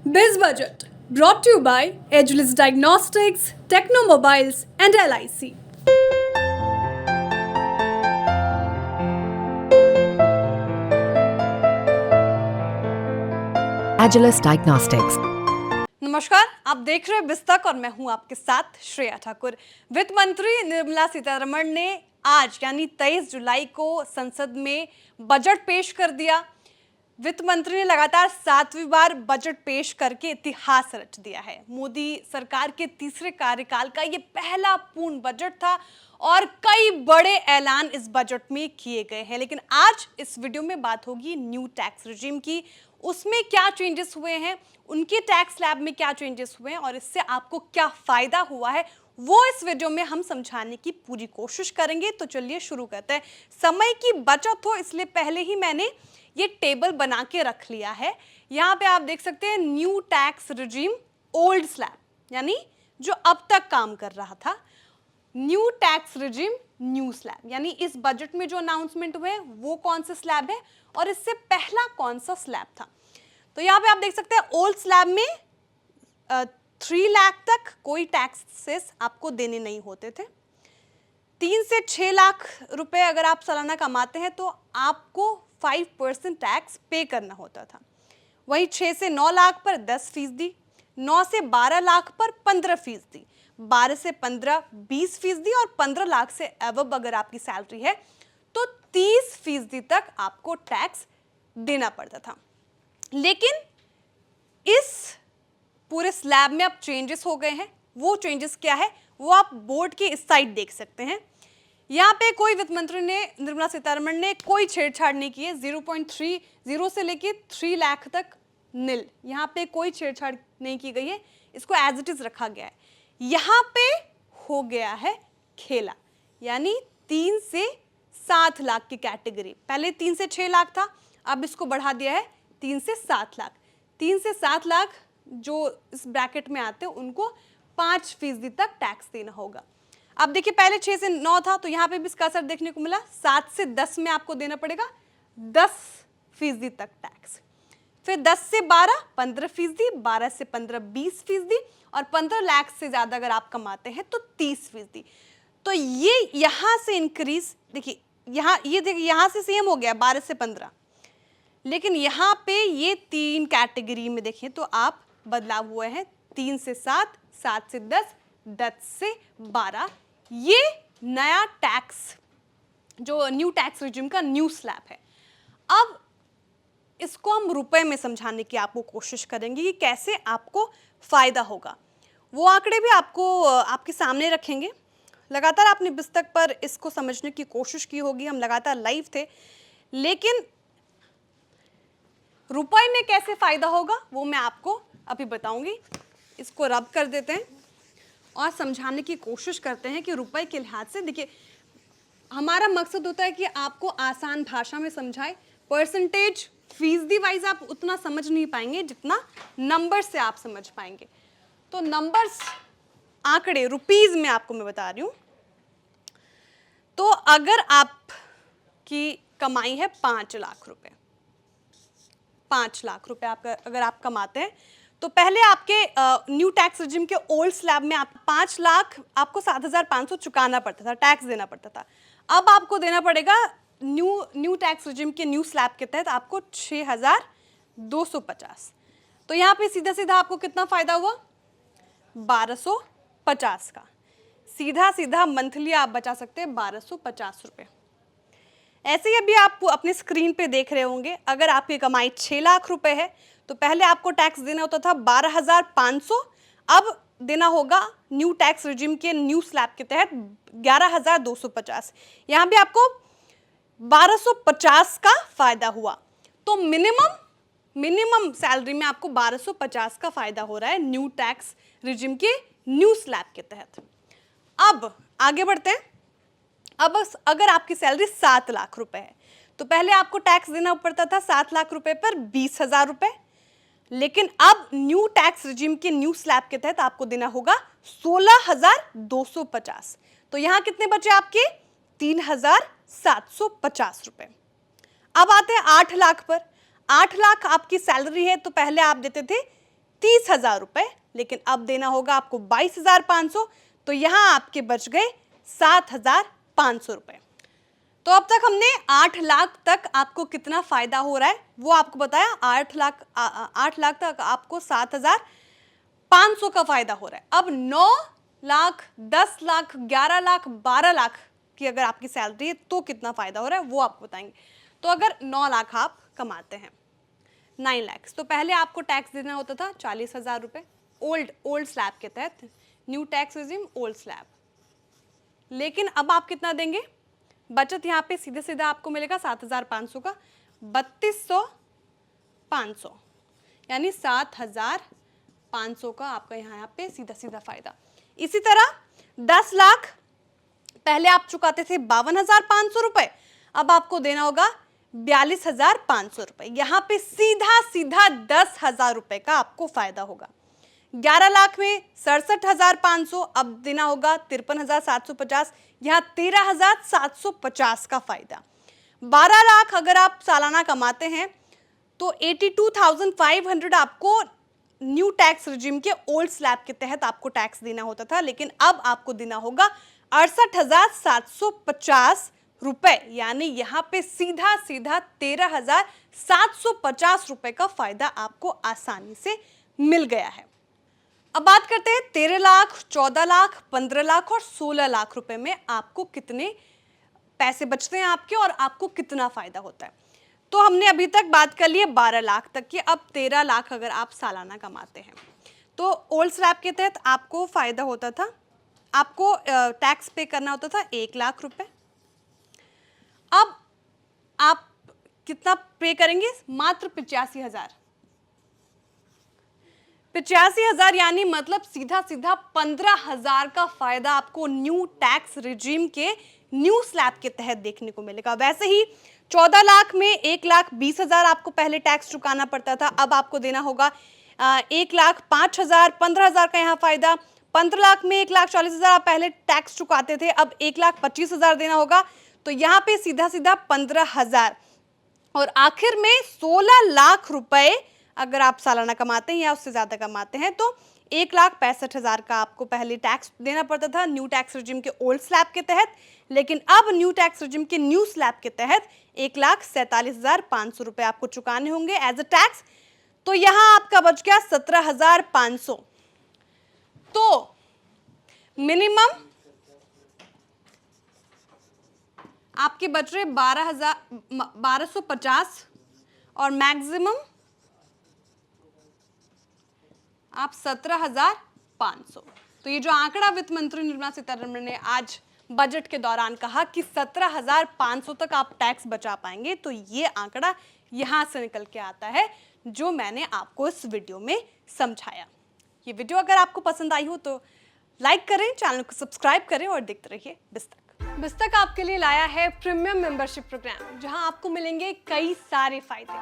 Biz Budget brought to you by Ageless Diagnostics, Technomobiles, and LIC. Agilus Diagnostics. नमस्कार, आप देख रहे हैं बिस्तक और मैं हूं आपके साथ श्रेया ठाकुर। वित्त मंत्री निर्मला सीतारमण ने आज यानी 23 जुलाई को संसद में बजट पेश कर दिया। वित्त मंत्री ने लगातार 7वीं बार बजट पेश करके इतिहास रच दिया है। मोदी सरकार के तीसरे कार्यकाल का ये पहला पूर्ण बजट था और कई बड़े ऐलान इस बजट में किए गए हैं। लेकिन आज इस वीडियो में बात होगी न्यू टैक्स रिजीम की, उसमें क्या चेंजेस हुए हैं, उनके टैक्स स्लैब में क्या चेंजेस हुए हैं और इससे आपको क्या फायदा हुआ है, वो इस वीडियो में हम समझाने की पूरी कोशिश करेंगे। तो चलिए शुरू करते हैं। समय की बचत हो इसलिए पहले ही मैंने ये टेबल बना के रख लिया है। यहाँ पे आप देख सकते हैं new tax regime old slab, यानी जो अब तक काम कर रहा था, new tax regime new slab, यानी इस बजट में जो अनाउंसमेंट हुए वो कौन सा स्लैब है और इससे पहला कौन सा स्लैब था। तो यहाँ पे आप देख सकते हैं ओल्ड स्लैब में 3 लाख तक कोई टैक्सेस आपको देने नहीं होते थे। 3 से 6 लाख रुपए अगर आप सालाना कमाते हैं तो आपको 5% टैक्स पे करना होता था। वहीं 6 से 9 लाख पर 10%, 9 से 12 लाख पर 15%, 12 से 15 20% और 15 लाख से अबव अगर आपकी सैलरी है तो 30% तक आपको टैक्स देना पड़ता था। लेकिन इस पूरे स्लैब में अब चेंजेस हो गए हैं। वो चेंजेस क्या है वो आप बोर्ड के इस साइड देख सकते हैं। यहाँ पे कोई वित्त मंत्री ने, निर्मला सीतारमण ने कोई छेड़छाड़ नहीं की है। 0.30 से लेके 3 लाख तक नील, यहाँ पे कोई छेड़छाड़ नहीं की गई है, इसको एज इट इज रखा गया है। यहाँ पे हो गया है खेला, यानी 3 से 7 लाख की कैटेगरी। पहले 3 से 6 लाख था, अब इसको बढ़ा दिया है 3 से 7 लाख। 3 से 7 लाख जो इस ब्रैकेट में आते हैं उनको 5% तक टैक्स देना होगा। अब देखिए पहले 6 से 9 था तो यहाँ पे भी इसका असर देखने को मिला। 7 से 10 में आपको देना पड़ेगा 10% तक टैक्स। फिर 10 से 12 15%, 12 से 15 20% और 15 लाख से ज़्यादा अगर आप कमाते हैं तो 30%। तो ये यहाँ से इंक्रीज, देखिए यहाँ ये देखिए यहाँ से सेम हो गया 12 से 15, लेकिन यहाँ पे ये 3 कैटेगरी में देखें तो आप बदलाव हुए हैं। 3 से 7, 7 से 10, 10 से 12। ये नया टैक्स जो न्यू टैक्स रिजिम का न्यू स्लैब है। अब इसको हम रुपए में समझाने की आपको कोशिश करेंगे कि कैसे आपको फायदा होगा। वो आंकड़े भी आपको आपके सामने रखेंगे। लगातार आपने बिस्तक पर इसको समझने की कोशिश की होगी, हम लगातार लाइव थे, लेकिन रुपए में कैसे फायदा होगा वो मैं आपको अभी बताऊंगी। इसको रब कर देते हैं और समझाने की कोशिश करते हैं कि रुपए के लिहाज से, देखिए हमारा मकसद होता है कि आपको आसान भाषा में समझाए। परसेंटेज फीसदी वाइज आप उतना समझ नहीं पाएंगे जितना नंबर से आप समझ पाएंगे। तो नंबर्स, आंकड़े रुपीज में आपको मैं बता रही हूं। तो अगर आपकी कमाई है 5 लाख रुपए, 5 लाख रुपए आपका अगर आप कमाते हैं तो पहले आपके न्यू टैक्स रिजिम के ओल्ड स्लैब में आप 5 लाख आपको 7,500 चुकाना पड़ता था, टैक्स देना पड़ता था। अब आपको देना पड़ेगा न्यू टैक्स रिजिम के न्यू स्लैब के तहत आपको 6,250। तो यहाँ पे सीधा सीधा आपको कितना फायदा हुआ 1250 का। सीधा सीधा मंथली आप बचा सकते हैं 1250 रुपये। ऐसे ही अभी आप अपने स्क्रीन पे देख रहे होंगे, अगर आपकी कमाई 6 लाख रुपए है तो पहले आपको टैक्स देना होता था 12,500, अब देना होगा न्यू टैक्स रिजिम के न्यू स्लैब के तहत 11,250। यहाँ भी आपको 1250 का फायदा हुआ। तो मिनिमम सैलरी में आपको 1250 का फायदा हो रहा है न्यू टैक्स रिजिम के न्यू स्लैब के तहत। अब आगे बढ़ते हैं। अब अगर आपकी सैलरी 7 लाख रुपए है तो पहले आपको टैक्स देना पड़ता था 7 लाख रुपए पर 20,000 रुपए, लेकिन अब न्यू टैक्स रिजिम के न्यू स्लैब के तहत आपको देना होगा 16,250। तो यहां कितने बचे आपके 3,750 रुपए। अब आते हैं 8 लाख पर। 8 लाख आपकी सैलरी है तो पहले आप देते थे 30,000 रुपए, लेकिन अब देना होगा आपको 22,500, तो यहाँ आपके बच गए 7,500 रुपए। तो अब तक हमने 8 लाख तक आपको कितना फायदा हो रहा है वो आपको बताया। 8 लाख तक आपको 7,500 का फायदा हो रहा है। अब 9 लाख, 10 लाख, 11 लाख, 12 लाख की अगर आपकी सैलरी है तो कितना फायदा हो रहा है वो आपको बताएंगे। तो अगर 9 लाख आप कमाते हैं, 9 लाख, तो पहले आपको टैक्स देना होता था 40,000 रुपये ओल्ड स्लैब के तहत, new tax regime old slab. लेकिन अब आप कितना देंगे? बचत यहाँ पे सीधे सीधा आपको मिलेगा 7,500 का 32,500, यानी 7,500 का आपका यहाँ पे सीधा सीधा फायदा। इसी तरह 10 लाख, पहले आप चुकाते थे 52,500 रुपए, अब आपको देना होगा 42,500 रुपए। यहाँ पे सीधा सीधा 10,000 रुपए का आपको फायदा होगा। 11 लाख में 67,500, अब देना होगा 53,750, यहाँ 13,750 का फायदा। 12 लाख अगर आप सालाना कमाते हैं तो 82,500 आपको न्यू टैक्स रिजिम के ओल्ड स्लैब के तहत आपको टैक्स देना होता था, लेकिन अब आपको देना होगा 68,750 रुपए, यानी यहाँ पे सीधा सीधा 13,750 रुपए का फायदा आपको आसानी से मिल गया है। अब बात करते हैं 13 लाख, 14 लाख, 15 लाख और 16 लाख रुपए में आपको कितने पैसे बचते हैं आपके और आपको कितना फायदा होता है। तो हमने अभी तक बात कर ली है 12 लाख तक की। अब 13 लाख अगर आप सालाना कमाते हैं तो ओल्ड स्लैब के तहत आपको फायदा होता था, आपको टैक्स पे करना होता था 1 लाख रुपए। अब आप कितना पे करेंगे? मात्र 85,000। 85,000 यानी मतलब सीधा सीधा 15,000 का फायदा आपको न्यू टैक्स रिजीम के न्यू स्लैब के तहत देखने को मिलेगा। वैसे ही 14 लाख में 1,20,000 आपको पहले टैक्स चुकाना पड़ता था, अब आपको देना होगा 1,05,000, 15,000 का यहाँ फायदा। 15 लाख में 1,40,000 आप पहले टैक्स चुकाते थे, अब 1,25,000 देना होगा, तो यहाँ पे सीधा सीधा 15,000। और आखिर में 16 लाख रुपए अगर आप सालाना कमाते हैं या उससे ज़्यादा कमाते हैं तो 1,65,000 का आपको पहले टैक्स देना पड़ता था न्यू टैक्स रिजिम के ओल्ड स्लैब के तहत, लेकिन अब न्यू टैक्स रिजिम के न्यू स्लैब के तहत 1,47,500 रुपए आपको चुकाने होंगे एज अ टैक्स। तो यहाँ आपका बच गया 17,500। तो मिनिमम आपके बच रहे 12,50 और मैक्सिमम आप 17,500। तो ये जो आंकड़ा वित्त मंत्री निर्मला सीतारमण ने आज बजट के दौरान कहा कि 17,500 तक आप टैक्स बचा पाएंगे, तो ये आंकड़ा यहां से निकल के आता है जो मैंने आपको इस वीडियो में समझाया। ये वीडियो अगर आपको पसंद आई हो तो लाइक करें, चैनल को सब्सक्राइब करें और देखते रहिए बिस्तक। बिस्तक आपके लिए लाया है प्रीमियम मेंबरशिप प्रोग्राम, जहां आपको मिलेंगे कई सारे फायदे,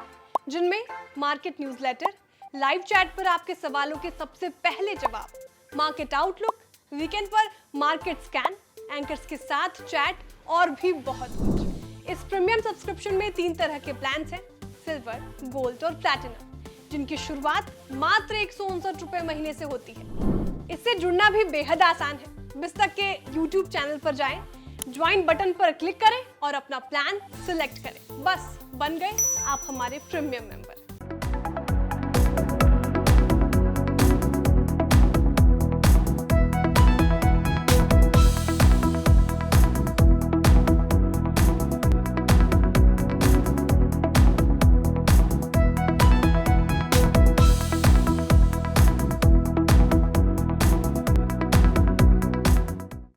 जिनमें मार्केट न्यूज़लेटर, लाइव चैट पर आपके सवालों के सबसे पहले जवाब, मार्केट आउटलुक, वीकेंड पर मार्केट स्कैन, एंकर्स के साथ चैट और भी बहुत कुछ। इस प्रीमियम सब्सक्रिप्शन में 3 तरह के प्लान्स हैं, सिल्वर, गोल्ड और प्लैटिनम, जिनकी शुरुआत मात्र 159 रुपए महीने से होती है। इससे जुड़ना भी बेहद आसान है। बिस्तक के YouTube चैनल पर जाएं, ज्वाइन बटन पर क्लिक करें और अपना प्लान सिलेक्ट करें। बस बन गए आप हमारे प्रीमियम मेंबर।